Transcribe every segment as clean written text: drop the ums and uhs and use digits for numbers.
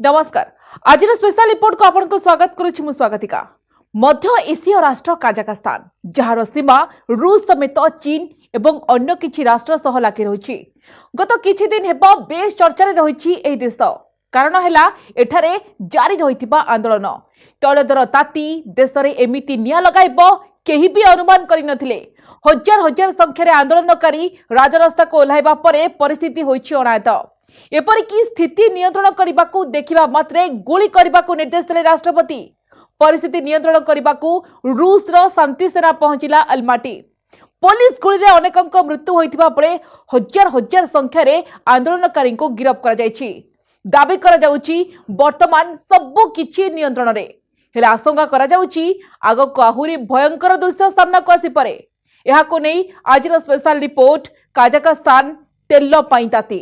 नमस्कार। आज special report को आपन को स्वागत करुछि मु स्वागतिका। मध्य एसीय राष्ट्र काजाखस्तान जार सीमा रूस समेत चीन एवं अन्य किछि राष्ट्र सह लागि रहिछि। गत किछि दिन हेबा बेस चर्चा रे रहिछि एही देश। कारण हैला एठारे जारी रहिथिबा आंदोलन। तैल दर ताती देश रे एमिति निया लगाइबो केही भी अनुमान करि नथिले। हजार हजार संख्यारे आंदोलनकारी राजरास्ता को ओह्लाइबा परे परिस्थिति होइछि अनायत। एपरिकी स्थिति नियंत्रण करने देखा मात्रे गुली करने निर्देश देले राष्ट्रपति। परिस्थिति नियंत्रण करने रूस शांति सेना पहुंचला अलमाटी। पुलिस गुली रे अनेकक मृत्यु होइथिबा बेले हजार हजार संख्यारे आंदोलनकारी को गिरफ्त करा जायछि। दाबी करा जाउछि वर्तमान सबु किछि नियंत्रण रे। हेले आशंका करा जाउछि आगको आहुरी भयंकर दृश्य सामना को आसी पारे। एहाको नै आजिर स्पेशल रिपोर्ट काजाखस्तान तेल पाई ताती।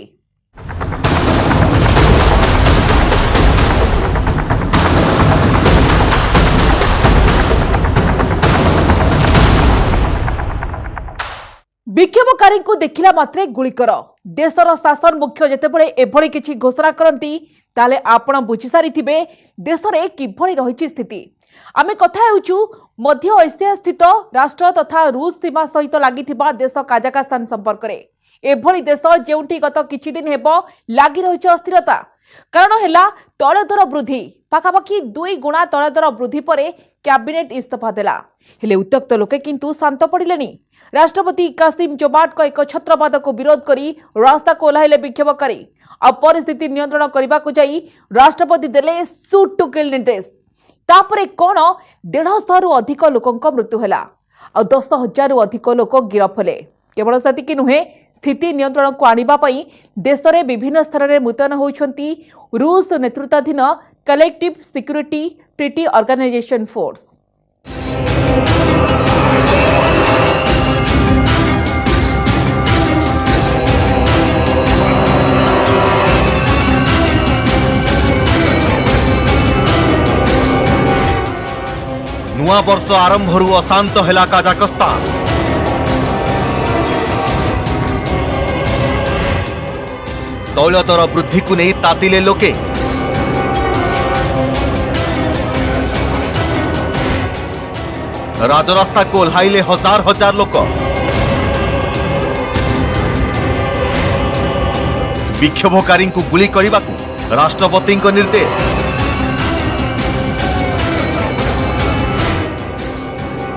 विक्षोभकारी को देखिला मात्रे गुलिकर देशर शासन मुख्य जेतेबेले एभली किछि घोषणा करती ताले आपण बुझी सारिथिबे देशरे किभली रहिछि स्थिति। आमे कथा हेउछु मध्य एशिया स्थित राष्ट्र तथा रूस सीमा सहित लागिथिबा देश काजाखस्तान संपर्क रे। एभली देश जेउठी गत किछि दिन हेबो लागि रहिछि अस्थिरता। कारण हैला तैल दर वृद्धि। पाखापाखि 2 गुणा तैल दर वृद्धि परे कैबिनेट इस्तीफा देला। हेले उत्त्यक्त लोके किंतु शांत पड़िलेनी। राष्ट्रपति कासिम जोमाट को एक छत्रवाद को विरोध करी रास्ता को ओह्लाइले विक्षोभकारी। अब परिस्थिति नियंत्रण करने को जाई राष्ट्रपति देले शूट टू किल निर्देश। तापरे कोन 150 रु अधिक लोकंक मृत्यु हैला और 10,000 रु अधिक लोक गिरफ हेले। केवल सेतिकी नुहे स्थिति नियंत्रण को आनिबा पई देश रे विभिन्न स्तर रे मुतयन होइछंती रूस नेतृत्वाधीन collective security treaty organisation force. नुआ वर्ष आरंभरू अशांत हेला काजाखस्तान। तैल दर वृद्धि को नहीं तातिले लोके। राजरास्ता को ओह्लाइले हजार हजार लोक। विक्षोभकारी को गुली करने को राष्ट्रपति निर्देश।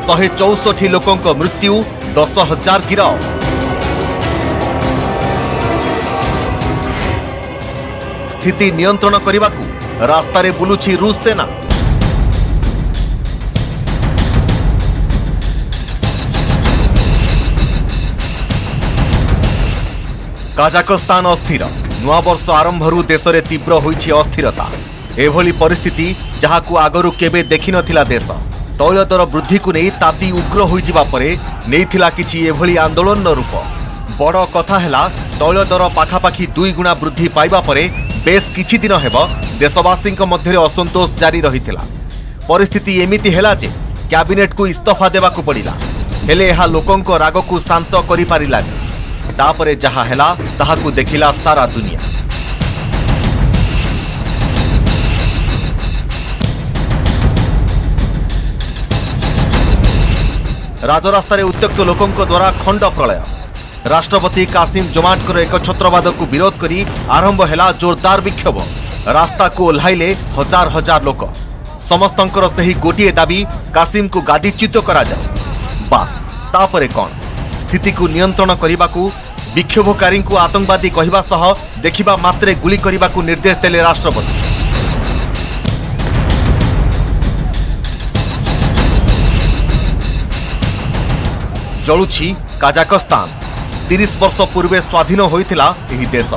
164 लोकंक मृत्यु 10,000 गिरफ। स्थिति नियंत्रण करने को रास्ता रे बुलुछि रूस सेना। काजाखस्तान अस्थिर। नुआ वर्ष आरंभरू देश रे तीव्र होइछि अस्थिरता। एभली परिस्थिति जहाकू आगरू केबे देखि नथिला देश। तैल दर वृद्धि को नहीं ताती उग्र होइजिबा परे नेइथिला किछि एभली आंदोलन रूप। बड़ कथा हैला तैल दर पाखापाखि 2 गुणा वृद्धि पाइबा परे बेस किछि दिन हेब देशवासी मध्य असंतोष जारी रहिथिला। परिस्थिति एमिति हैला जे कैबिनेट को इस्तीफा देबाकू पड़िला। हेले एहा लोकंक राग को शांत करि पारिलानि। तापरे जहा हैला ताहाकू देखिला सारा दुनिया। राजरास्ता उत्त्यक्त लोकंक द्वारा खंड प्रलय। राष्ट्रपति कासिम जोमाटकर एक छत्रवाद को विरोध करी आरंभ हैला जोरदार विक्षोभ। रास्ता को ओह्लाइले हजार हजार लोक। समस्तंकर सही गोटिए दाबी कासिम को गादीच्युत करा जाए। बास तापरे कौन स्थिति को नियंत्रण करने को विक्षोभकारी को आतंकवादी कहवा सह देखिबा मात्रे गुली करने को निर्देश देले राष्ट्रपति। जलुछि काजाखस्तान। 30 वर्ष पूर्वे स्वाधीन होइथिला एही देश।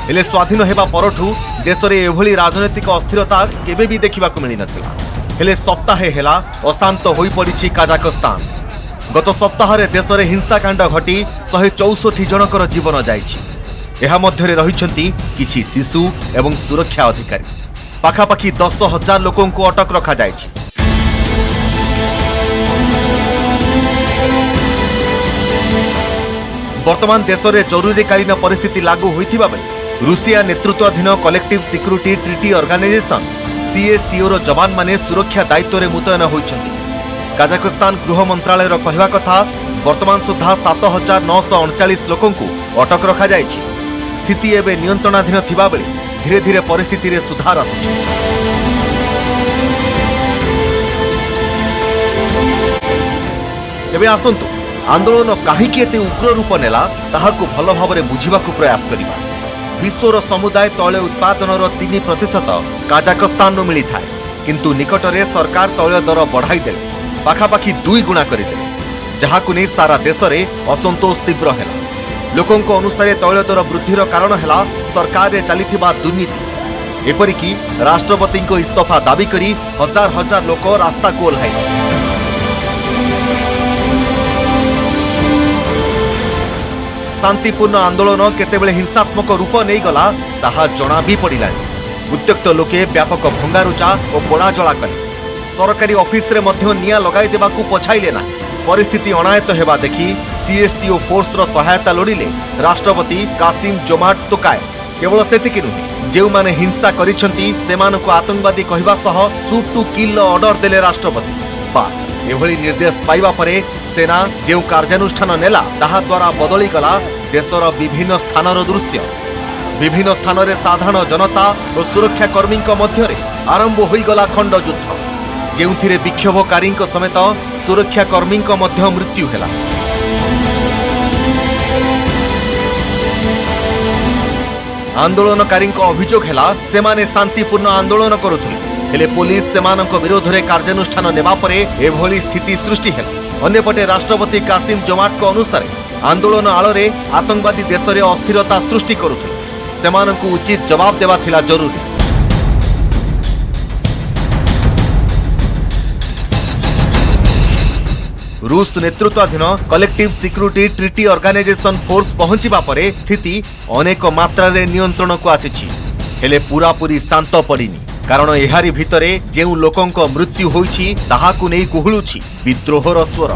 हेले स्वाधीन हेबा परठू देश रे एभली राजनैतिक अस्थिरता केबे भी देखिबाकू मिली नथिला। हेले सप्ताहे हेला अशांत होई पड़िछि काजाखस्तान। गत सप्ताह रे देश रे हिंसाकांड घटी 164 जनकर जीवन जाइछि। एहा मध्य रे रहिछंती किछि शिशु एवं सुरक्षा अधिकारी। पाखापाखि 10,000 लोकों को अटक रखा जाइछि। वर्तमान देश में जरूरीकालीन परिस्थिति लागू होइथिबा बेले रूसिया नेतृत्वाधीन collective security treaty organisation CSTO रो जवान माने सुरक्षा दायित्व रे मुतयन होइछन्ति। काजाखस्तान गृह मंत्रालय रो कहवा कथा वर्तमान सुधा 7939 लोकंकु अटक रखा जायछि। स्थिति एबे नियंत्रणाधीन थिबा बेले धीरे धीरे परिस्थिति रे सुधार आसुछि। एबे आसंतु आंदोलन काहीकि एते उग्र रूप नेला ताहाकु भल भाबरे बुझिबाकु प्रयास करिबा। विश्वर समुदाय तैल उत्पादनर 3% काजाखस्तान मिली थाए, किंतु निकटरे सरकार तैल दर बढ़ाई देले, पाखापाखि 2 गुणा करदेले, जहाकु नै सारा देश रे असंतोष तीव्र हेला। लोकंक अनुसार तैल दर वृद्धिर कारण हेला सरकार रे चलिथिबा दुर्नीति। एपरिकी राष्ट्रपति को इस्तीफा दाबी करी हजार हजार लोक रास्ता को ओह्लाइले। शांतिपूर्ण आंदोलन केतेबेले हिंसात्मक रूप नहीं गला ताहा जणा भी पड़िलानि। उत्त्यक्त लोके व्यापक भंगारुचा और पोड़ाजला कले। सरकारी ऑफिस रे मध्य निया लगाई देबाकू पछाइले ना। परिस्थिति अनायत हेबा देखि CSTO फोर्स रो सहायता लोड़िले राष्ट्रपति कासिम जोमाट तोकाय। केवल सेतिकि नुहे, जेउ माने हिंसा करिसंती सेमानकू आतंकवादी कहबा सह शूट टू किल ऑर्डर देले राष्ट्रपति। बास एभली निर्देश पाइबा परे सेना जेउ कार्यानुष्ठान नेला ताहा द्वारा बदली गला देशर विभिन्न स्थानर दृश्य। विभिन्न स्थान रे साधारण जनता और सुरक्षा कर्मी मध्य आरंभ होई गला खंड युद्ध, जेउथिरे विक्षोभकारी समेत सुरक्षा कर्मी मध्य मृत्यु हेला। आंदोलनकारी अभियोग हेला सेमाने शांतिपूर्ण आंदोलन करुथिले, हेले पुलिस सेमानक विरोध में कार्यानुष्ठान नेबा परे एभली स्थिति सृष्टि हेला। अन्यपटे राष्ट्रपति कासिम जोमाट अनुसार आंदोलन आଳରେ आतंकवादी देश में अस्थिरता सृष्टि करुथिले, सेमानकु उचित जवाब देवा थिला जरूरी। रूस नेतृत्वाधीन collective security treaty organisation force पहुंचीबा परे स्थिति अनेक मात्रा रे नियंत्रण को आसीछि, हेले पूरापूरी शांत पड़िनी। कारण एहारी भितरे जेउ लोकंक मृत्यु होईछि ताहाकु नै कुहुलुछि विद्रोहर स्वर।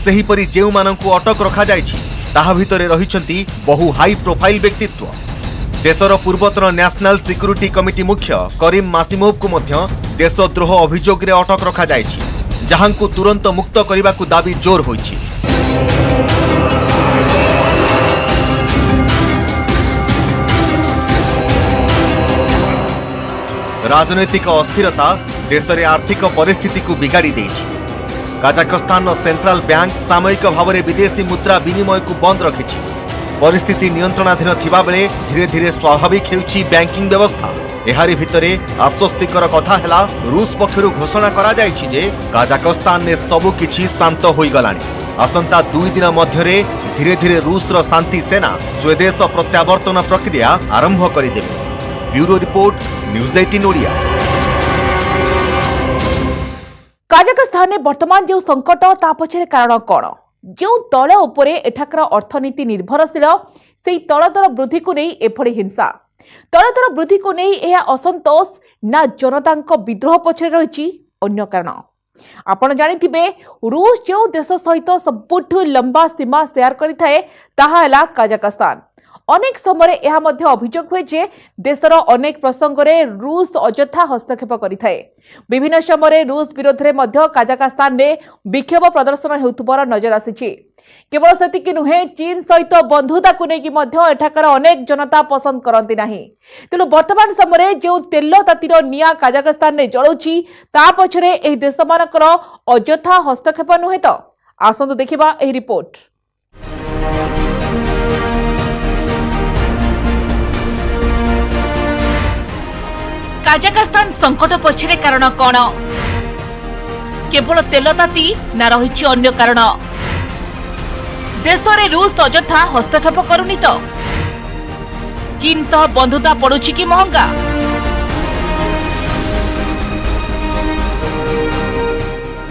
सेहीपरि जेउ मानंकु अटक रखा जायछि ताहा भितरे रहिछन्ति बहु हाई प्रोफाइल व्यक्तित्व। देशर पूर्वतन नेशनल सिक्यूरिटी कमिटी मुख्य करीम मासिमोव को मध्य देशद्रोह अभियोग रे अटक रखा जायछि, जहांकु तुरंत मुक्त करिबाकु दाबी जोर होईछि। राजनैतिक अस्थिरता देश में आर्थिक परिस्थिति को बिगाड़ी देइछि। काजाखस्तान सेंट्रल बैंक सामयिक भाव में विदेशी मुद्रा विनिमय को बंद रखिछि। परिस्थिति नियंत्रणाधीन थिबा बेले धीरे धीरे स्वाभाविक हेउछि बैंकिंग व्यवस्था। एहारी भितरे आश्वस्तिकर कथा हेला रूस पक्षरु घोषणा करा जायछि जे काजाखस्तान ने सबु किछि शांत होई गलानी। आसंता 2 दिन मध्यरे धीरे धीरे रूस रो शांति सेना स्वदेश प्रत्यावर्तन प्रक्रिया आरंभ करिदेबे। Bureau report news 18 Odia. Kazakhstan में वर्तमान जो संकट ता पछरे कारण कौन? जो तैल उपरे एठाकर अर्थनीति निर्भरशील से तैल दर वृद्धि को नहीं एभली हिंसा। तैल दर वृद्धि को नहीं यह असंतोष ना जनता विद्रोह पछरे रही अन्य कारण। आपण जानिथिबे रूस जो देश सहित सबुठु लंबा सीमा शेयर करिथाए ताहा हैला काजाखस्तान। अनेक समय यह मध्य अभियोग हुए जे देशर अनेक प्रसंग में रूस अଯଥା हस्तक्षेप करिथाए। विभिन्न समय रूस विरोध में मध्य काजाखस्तान में विक्षोभ प्रदर्शन हेउथुबार नजर आसीछि। केवल सेतिकि नुहे, चीन सहित बंधुता को लेकिन मध्य एठाकर अनेक जनता पसंद करती नहीं। तेणु वर्तमान समय जो तेल तातीर निया काजाखस्तान में जलुछि ता पछरे एही देशमानकर अଯଥା हस्तक्षेप नुहे तो। आसंतु देखिबा एही रिपोर्ट। काजाखस्तान संकट पछरे कारण कौन? केवल तेल ताती ना रही अन्य कारण? देश में रूस अଯଥା हस्तक्षेप करुनी तो? चीन सह बंधुता पड़ुछि कि महंगा?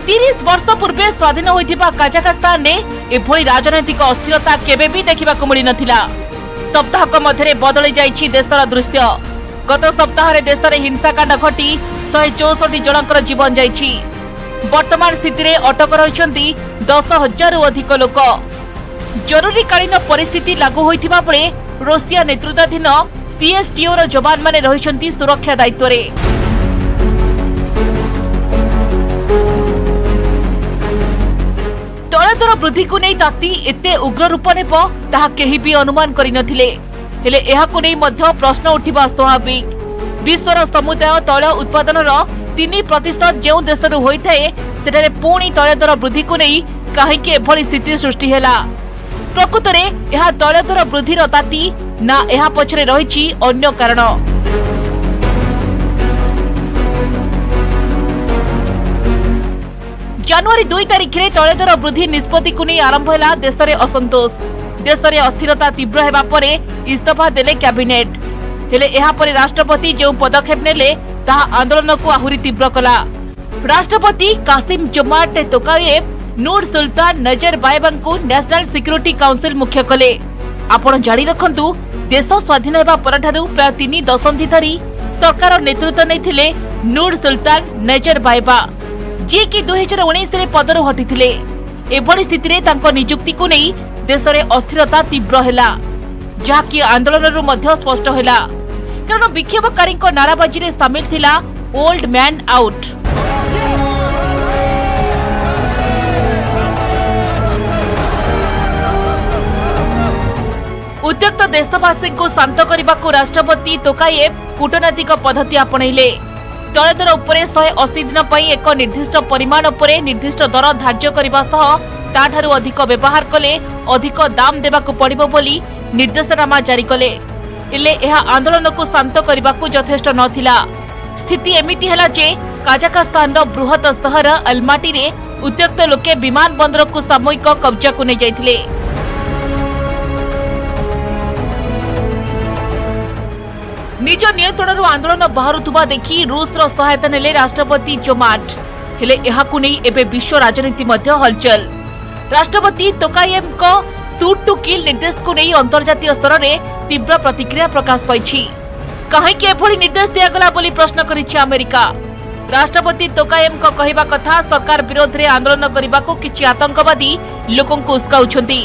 तीस वर्ष पूर्वे स्वाधीन होइथिबा काजाखस्तान ने एभली राजनैतिक अस्थिरता केबे भी देखिबाकू मिली नथिला। सप्ताहक मध्यरे बदली जाइछि देशर दृश्य। गत सप्ताह देश में हिंसाकांड घटी 164 जनकर जीवन जाइछि। वर्तमान स्थिति रे अटक रहिछन्ति 10,000 अधिक लोक। जरूरीकालीन परिस्थिति लागू होइथिबा बेले रूसिया नेतृत्वाधीन सीएसटीओ ର जवान माने रहिसंती सुरक्षा दायित्व रे। तैल दर वृद्धि को नहीं ताती एते उग्र रूप नेब ताहा केही भी अनुमान करि नथिले। हेले एहाको नहीं मध्य प्रश्न उठिबा स्वाभाविक। विश्वर समुदाय तैल उत्पादन 3% जो देश होइथाए सेठारे पुणी तैल दर वृद्धि को नहीं काहेकि एभली स्थिति सृष्टि हैला। प्रकृत में यह तैल दर वृद्धि ताती ना यह पछरे रहिछि अन्य कारण। जनवरी 2 तारिख में तैल दर वृद्धि निष्पत्ति को नहीं आरंभ हैला देश में असंतोष। देश में अस्थिरता तीव्र हेबा परे इस्तीफा देले कैबिनेट। हेले एहा परे राष्ट्रपति जो पदक्षेप नेले ताहा आंदोलन को आहुरी तीव्र कला। राष्ट्रपति कासिम जोमार्ट तोकायेव नूर सुल्तान नजरबायेव को नेशनल सिक्योरिटी काउंसिल मुख्य कले। आपण जारी रखंतु देश स्वाधीन हेबा परठारु प्राय 3 दशंधि धरी सरकार नेतृत्व नैथिले नूर सुल्तान नजरबायेव, जे कि 2019 रे पदरु हटिथिले। एभली स्थिति रे तांको नियुक्ति को नै देश रे अस्थिरता तीव्र हैला, जाकि आंदोलन मध्य स्पष्ट हैला। कारण विक्षोभकारी नाराबाजी रे शामिल थिला ओल्ड मैन आउट। उद्यक्त देशवासी को शांत करने को राष्ट्रपति तोकायेव कूटनैतिक पद्धति आपणैले। तैल दर उपरे 180 दिन पई एक निर्दिष्ट परिमाण उपरे निर्दिष्ट दर धार्य करबा सह ताठारु अधिक व्यवहार कले अधिक दाम देबाकू पड़िबो बोली निर्देशनामा जारी कले। इले एहा आंदोलन को शांत करने को यथेष्ट नथिला। स्थिति एमिति हैला जे काजाखस्तान रो बृहत शहर अलमाटी रे उद्यक्त लोके विमान बंदर को सामूहिक कब्जा को नै जायथिले। निज नियंत्रण आंदोलन बाहरुवा देखि रूस रो सहायता नेले राष्ट्रपति जोमार्ट। हेले एहाकु नै एबे विश्व राजनीति मध्य हलचल। राष्ट्रपति तोकायेव को शूट टू किल निर्देश को नै अंतर्जातीय स्तर रे तीव्र प्रतिक्रिया प्रकाश पाइछि। काहेकि एभली निर्देश दियागला बोली प्रश्न करिछि अमेरिका। राष्ट्रपति तोकायेव को कहिबा कथा सरकार विरोध रे आंदोलन करबा को किछि आतंकवादी लोकन को उस्काउछंती।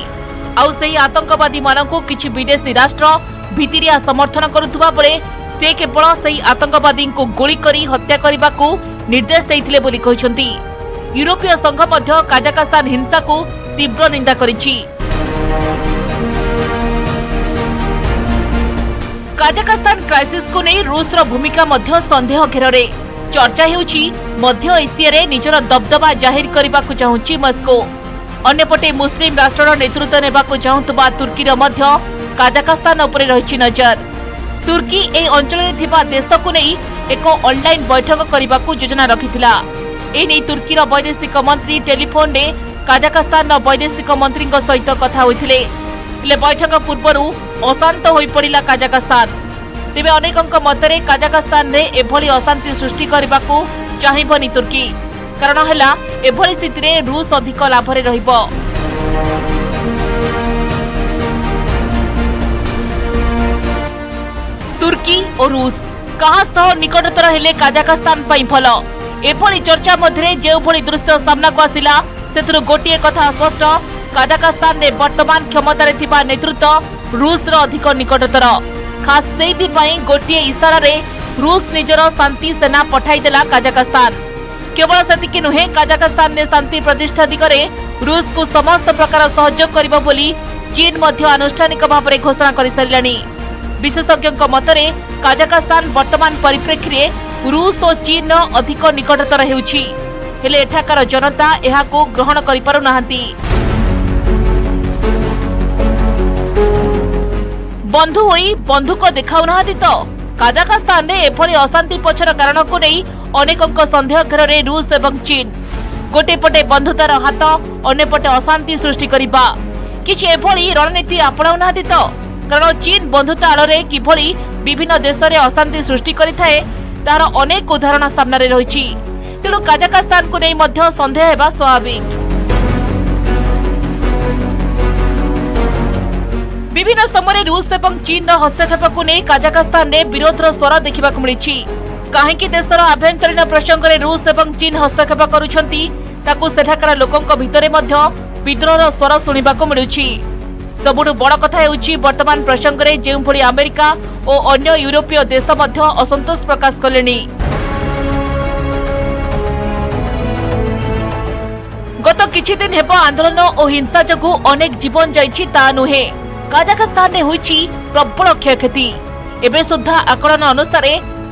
आउ सेही आतंकवादी मानकु किछि विदेशी राष्ट्र भितिरिया समर्थन करुथुबा बेले से केवल सेही आतंकवादी को गोली करी हत्या करबा को निर्देश दैथिले बोली कहिसंती। यूरोपीय संघ मध्य काजाखस्तान हिंसा को तीव्र निंदा करिछि। काजाखस्तान क्राइसिस को नहीं रूस रो भूमिका मध्य संदेह घेरे चर्चा हेउछि। मध्य एशिया रे निजर दबदबा जाहिर करबा को चाहुछि मस्को। अन्यपटे मुस्लिम राष्ट्रर नेतृत्व नेबा को चाहुतबा तुर्की रो मध्य काजाखस्तान उपरे रहिछि नजर। तुर्की ए अंचल रे थिबा देश को नहीं एक ऑनलाइन बैठक करबा को योजना रखिथिला। ए नै तुर्की रो वैदेशिक मंत्री टेलीफोन रे काजाखस्तान रो वैदेशिक मंत्री सहित कथा होइथिले। ले बैठक पूर्वरु अशांत होई पड़िला काजाखस्तान। तेबे अनेकक मतरे काजाखस्तान रे एभली अशांति सृष्टि करबा को चाहिबनी तुर्की। कारण हैला एभली स्थिति रे रूस अधिक लाभ रे रहिबो। तुर्की और रूस कहा सह निकटतर हेले काजाखस्तान पई भल। एभली चर्चा मध्य जे भली दृश्य सामना को आसिला सेतरु गोटिए कथा स्पष्ट। काजाखस्तान रे वर्तमान क्षमता रे थिबा नेतृत्व रूस रो अधिक निकटतर। खास सेति पई गोटिए इशारा रे रूस निजर शांति सेना पठाई देला काजाखस्तान। केवल सेतिके नुहे काजाखस्तान ने शांति प्रतिष्ठा दिगरे रूस को समस्त प्रकार सहयोग करिबो बोली चीन मध्य आनुष्ठानिक भाव में घोषणा कर सारिलानी। विशेषज्ञों मतरे काजाखस्तान वर्तमान परिप्रेक्षी रे रूस और चीन अधिक निकटतर हेउछि। हेले एठाकार जनता एहाको ग्रहण करि पारु नाहंती। बंधु होई बंधुक देखाउ नाहंती तो काजाखस्तान रे एभली अशांति पछर कारण को नहीं अनेकक संदेह घेरे रूस एवं चीन। गोटे पटे बंधुतार हाथ अन्य पटे अशांति सृष्टि करिबा किछि एभली रणनीति अपनाउ नाहंती तो। कारण चीन बंधुता आड़े किभली विभिन्न देश में अशांति सृष्टि करिथाए तार अनेक उदाहरण सामने रही। तेणु काजाखस्तान को नहीं मध्य संदेह हेबा स्वाभाविक। विभिन्न समय रूस एवं चीन हस्तक्षेप को नहीं काजाखस्तान में विरोध स्वर देखा मिली। कहीं देशर आभ्यंतरीण प्रसंग में रूस एवं चीन हस्तक्षेप करुछंती ताकू सेठाकार लोकंक भितरे मध्य विद्रोहर स्वर शुणा मिलुछि। सबुठु बड़ कथा हेउछि वर्तमान प्रसंग रे जेउ भली अमेरिका और अन्य यूरोपीय देश मध्य असंतोष प्रकाश कलेनी। गत किछि दिन हेब आंदोलन और हिंसा जगु अनेक जीवन जाइछि ता नुहे। काजाखस्तान ने होइछि प्रबल क्षयक्षति। एबे सुद्धा आकलन अनुसार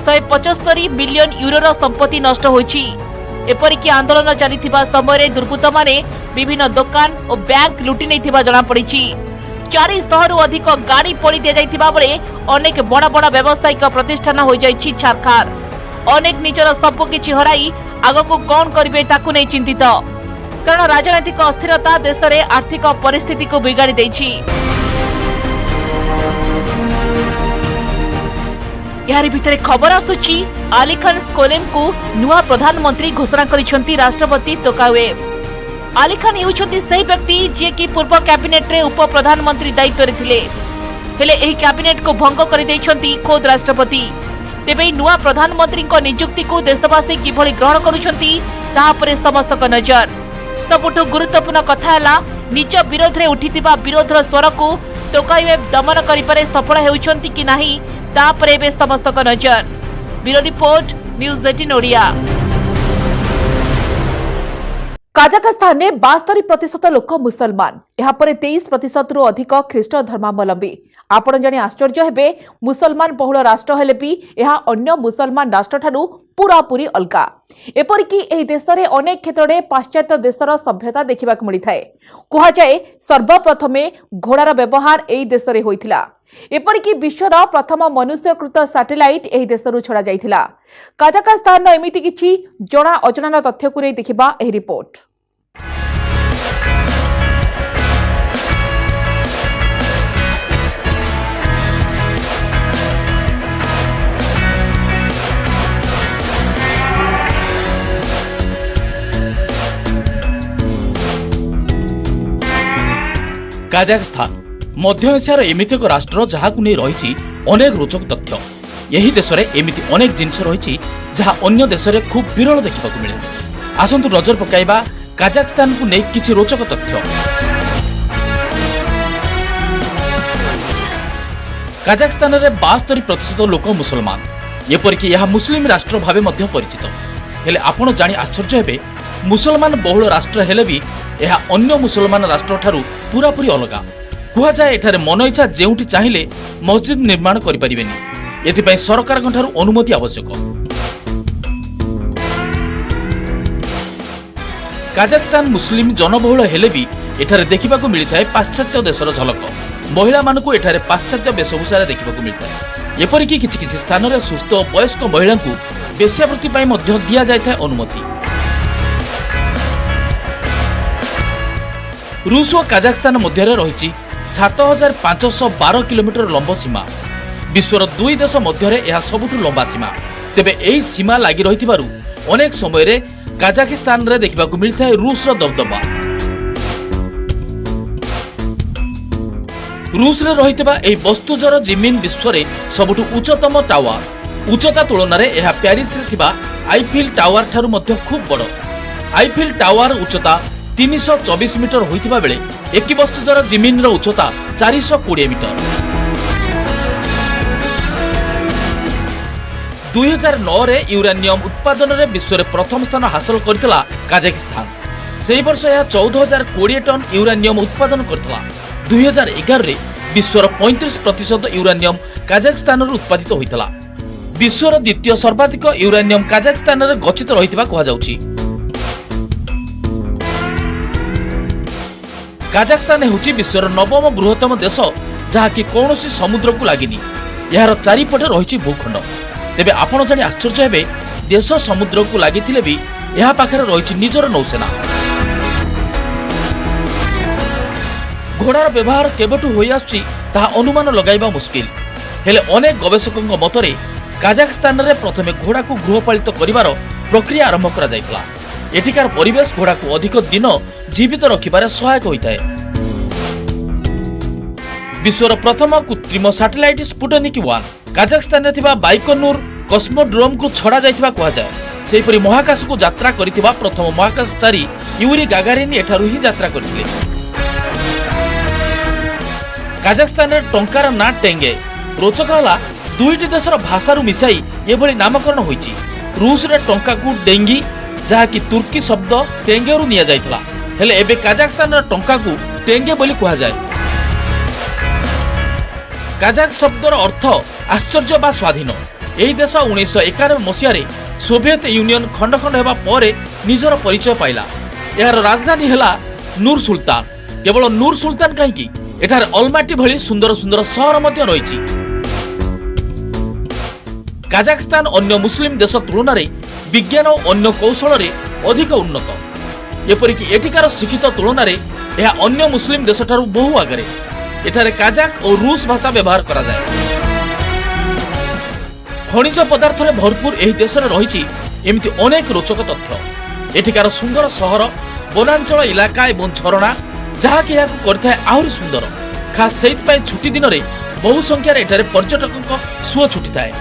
175 बिलियन यूरोर संपत्ति नष्ट होइछि। एपरिकी आंदोलन चलिथिबा समय दुर्बृत्त माने विभिन्न दुकान और बैंक लुटि नैथिबा जणा पड़िछि। 400 रु अधिक गाड़ी पोड़ी दिया जाइथिबा बेले अनेक बड़ बड़ व्यावसायिक प्रतिष्ठान होई जाइछि छारखार। अनेक निजर सब किछि हराई आगको कोन करिवे ताकु नै चिंतित, कारण राजनैतिक अस्थिरता देश रे आर्थिक परिस्थिति को बिगाड़ी दैछि। यार भितर खबर आसुची अली खान स्कोलेम को नुआ प्रधानमंत्री घोषणा करिसेंती राष्ट्रपति तोकावेव। अली खान हेउछंती सही व्यक्ति जे कि पूर्व कैबिनेट रे उप प्रधानमंत्री दायित्व रे थिले, हेले एही कैबिनेट को भंग करि दैछंती खोद राष्ट्रपति। तेबे नुआ प्रधानमंत्री को नियुक्ति को देशवासी किभଳି ग्रहण करूछंती ताहा परे समस्त को नजर। सबुठु गुरुत्वपूर्ण कथा हला निज विरोध रे उठितिबा विरोधर स्वर को तोकावेव दमन करिपारे सफल हेउछंती कि नाही ता परे बे समस्त को नजर। Bureau report news 18 Odia. Kazakhstan में 72% लोक मुसलमान, यहाँ पर 23% रु अधिक ख्रीष्ट धर्मावलंबी। आपण जाने आश्चर्य हेबे, मुसलमान बहुल राष्ट्र हेले भी यहाँ अन्य मुसलमान राष्ट्र ठारू पूरा पूरी अलगा। एपरिकी एही देश रे अनेक क्षेत्र में पाश्चात्य देशर सभ्यता देखा मिलता है। कहुए सर्वप्रथमे घोड़ार व्यवहार एही देश रे होइथिला। एपरिकी विश्वर प्रथम मनुष्यकृत सैटेलाइट एही देशरू छड़ा जाइथिला। काजाखस्तान एमिति किछि जणा अजଣା तथ्य को नै देखिबा एही रिपोर्ट। काजाखस्तान मध्य एशियार एमिति एक राष्ट्र जहाकु नै रहिछि अनेक रोचक तथ्य। यही देश रे एमिति अनेक जिनिस रहिछि जहा अन्य देश रे खूब विरल देखिबाकु मिले। आसंतु नजर पकाइबा काजाखस्तान को नै किछि रोचक तथ्य। काजाखस्तान रे 72% लोक मुसलमान, एपरिकी यह मुस्लिम राष्ट्र भावे मध्य परिचित। हेले आपण जानि आश्चर्य हेबे, मुसलमान बहुल राष्ट्र हेले भी यह अन्य मुसलमान राष्ट्र ठारू पूरा पूरी अलगा। कुहा जाए एठारे मन इच्छा जेउठी चाहिए मस्जिद निर्माण करि परिबेनी, एथिपाई सरकार ठारू अनुमति आवश्यक। काजाखस्तान मुस्लिम जनबहुल हेले भी एठारे देखिबाकु मिलिथाय पाश्चात्य देशर झलक। महिला मानकु एठारे पाश्चात्य वेशभूषा देखिबाकु मिलिथाय। एपरिकी किछि किछि स्थान रे सुस्थ वयस्क महिला को वेश्यावृत्ति पाई मध्य दिया जायथाय अनुमति। रूस और काजाखस्तान मध्य रही 7512 किलोमीटर लंब सीमा। विश्वर दुई देश मध्य यह सबुठु लंबा सीमा। तेबे एही सीमा लगी रही अनेक समय रे काजाखस्तान रे देखिबाकु मिलता है रूस रो दबदबा। रूस रे रहितबा एही वस्तुजर जिमिन विश्व रे सबुठु उच्चतम टावर। उच्चता तुलन रे यह पेरिस रे थिबा आईफिल टावर ठारू मध्य खूब बड़। आईफिल टावर उच्चता 324 मीटर होइतिबा बेले एकी वस्तुजर जिमिन रो उच्चता 420 मीटर। 2009 रे यूरेनियम उत्पादन रे विश्व रे प्रथम स्थान हासिल करथिला काजाखस्तान। सेही वर्ष यह 14020 टन यूरेनियम उत्पादन करथिला। 2011 रे विश्वर 35% यूरेनियम काजाखस्तान रो उत्पादित होइतला। विश्वर द्वितीय सर्वाधिक यूरेनियम काजाखस्तान रे गच्छित रहितबा कहा जाउची। काजाखस्तान होची विश्वर नवम बृहत्तम देश जहाँकि कौनसी समुद्र को लगिनी। यार चारिपटे रही भूखंड। तेबे आपण जानि आश्चर्य हेबे, देश समुद्र को लगिथिले भी यह पाखरे रही निजर नौसेना। घोड़ार व्यवहार केबेठु होई आसुची ताहा अनुमान लगाइबा मुश्किल। हेले अनेक गवेषकଙ୍କ मतरे काजाखस्तान रे प्रथमे घोड़ा को गृहपालित करिवार प्रक्रिया आरंभ करा जायतला। एठिकार परिवेश घोड़ा को अधिक दिन जीवित रखिबारे सहायक होइताय। विश्वर प्रथम कृत्रिम सैटेलाइट स्पुटनिक 1 काजाखस्तान रे थिबा बाइकोनुर कस्मोड्रोम को छड़ा जायतिबा कहा जाय। सेहिपरि महाकाश को यात्रा करितिबा प्रथम महाकाशचारी यूरी गागारिन एठारु ही यात्रा करथिले। କାଜାକସ୍ତାନରେ ଟଙ୍କାର ନାଁ ଟେଙ୍ଗେ। ରୋଚକ ହେଲା ଦୁଇଟି ଦେଶର ଭାଷାରୁ ମିଶାଇ ଏଭଳି ନାମକରଣ ହୋଇଛି। ରୁଷରେ ଟଙ୍କାକୁ ଡେଙ୍ଗି, ଯାହାକି ତୁର୍କୀ ଶବ୍ଦ ଟେଙ୍ଗେରୁ ନିଆଯାଇଥିଲା, ହେଲେ ଏବେ କାଜାକସ୍ତାନର ଟଙ୍କାକୁ ଟେଙ୍ଗେ ବୋଲି କୁହାଯାଏ। କାଜାକ ଶବ୍ଦର ଅର୍ଥ ଆଶ୍ଚର୍ଯ୍ୟ ବା ସ୍ୱାଧୀନ। ଏହି ଦେଶ 1991 ମସିହାରେ ସୋଭିଏତ ୟୁନିୟନ ଖଣ୍ଡ ଖଣ୍ଡ ହେବା ପରେ ନିଜର ପରିଚୟ ପାଇଲା। ଏହାର ରାଜଧାନୀ ହେଲା ନୁର ସୁଲତାନ। କେବଳ ନୁର ସୁଲତାନ କାହିଁକି, ଏଠାରେ ଅଲମାଟି ଭଳି ସୁନ୍ଦର ସୁନ୍ଦର ସହର ମଧ୍ୟ ରହିଛି। କାଜାକସ୍ତାନ ଅନ୍ୟ ମୁସଲିମ ଦେଶ ତୁଳନାରେ ବିଜ୍ଞାନ ଓ ଅନ୍ୟ କୌଶଳରେ ଅଧିକ ଉନ୍ନତ। ଏପରିକି ଏଠିକାର ଶିକ୍ଷିତ ତୁଳନାରେ ଏହା ଅନ୍ୟ ମୁସଲିମ ଦେଶଠାରୁ ବହୁ ଆଗରେ। ଏଠାରେ କାଜାକ ଓ ରୁଷ ଭାଷା ବ୍ୟବହାର କରାଯାଏ। ଖଣିଜ ପଦାର୍ଥରେ ଭରପୁର ଏହି ଦେଶରେ ରହିଛି ଏମିତି ଅନେକ ରୋଚକ ତଥ୍ୟ। ଏଠିକାର ସୁନ୍ଦର ସହର, ବନାଞ୍ଚଳ ଇଲାକା ଏବଂ ଝରଣା, ଯାହାକି ଏହାକୁ କରିଥାଏ ଆହୁରି ସୁନ୍ଦର। ଖାସ୍ ସେଇଥିପାଇଁ ଛୁଟି ଦିନରେ ବହୁ ସଂଖ୍ୟାରେ ଏଠାରେ ପର୍ଯ୍ୟଟକଙ୍କ ସୁଅ ଛୁଟିଥାଏ।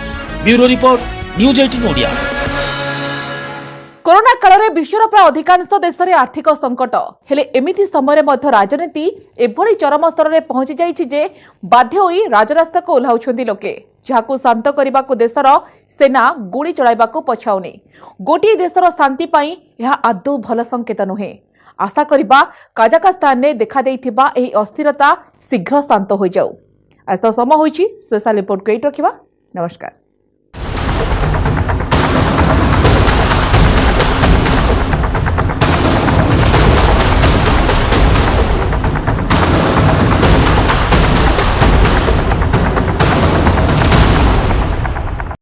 Bureau report, news 18 Odia. Corona କାଳରେ ବିଶ୍ୱର ପ୍ରାୟ ଅଧିକାଂଶ ଦେଶରେ ଆର୍ଥିକ ସଂକଟ ହେଲେ ଏମିତି ସମୟରେ ମଧ୍ୟ ରାଜନୀତି ଏଭଳି ଚରମ ସ୍ତରରେ ପହଞ୍ଚି ଯାଇଛି ଯେ ବାଧ୍ୟ ହୋଇ ରାଜରାସ୍ତାକୁ ଓହ୍ଲାଉଛନ୍ତି ଲୋକେ, ଯାହାକୁ ଶାନ୍ତ କରିବାକୁ ଦେଶର ସେନା ଗୁଳି ଚଳାଇବାକୁ ପଛାଉନି। ଗୋଟିଏ ଦେଶର ଶାନ୍ତି ପାଇଁ ଏହା ଆଦୌ ଭଲ ସଂକେତ ନୁହେଁ। ଆଶା କରିବା କାଜାକସ୍ତାନରେ ଦେଖାଦେଇଥିବା ଏହି ଅସ୍ଥିରତା ଶୀଘ୍ର ଶାନ୍ତ ହୋଇଯାଉ। ଆଜି ତ ସମୟ ହୋଇଛି ସ୍ପେଶାଲ ରିପୋର୍ଟକୁ ଏଇଠି ରଖିବା। ନମସ୍କାର।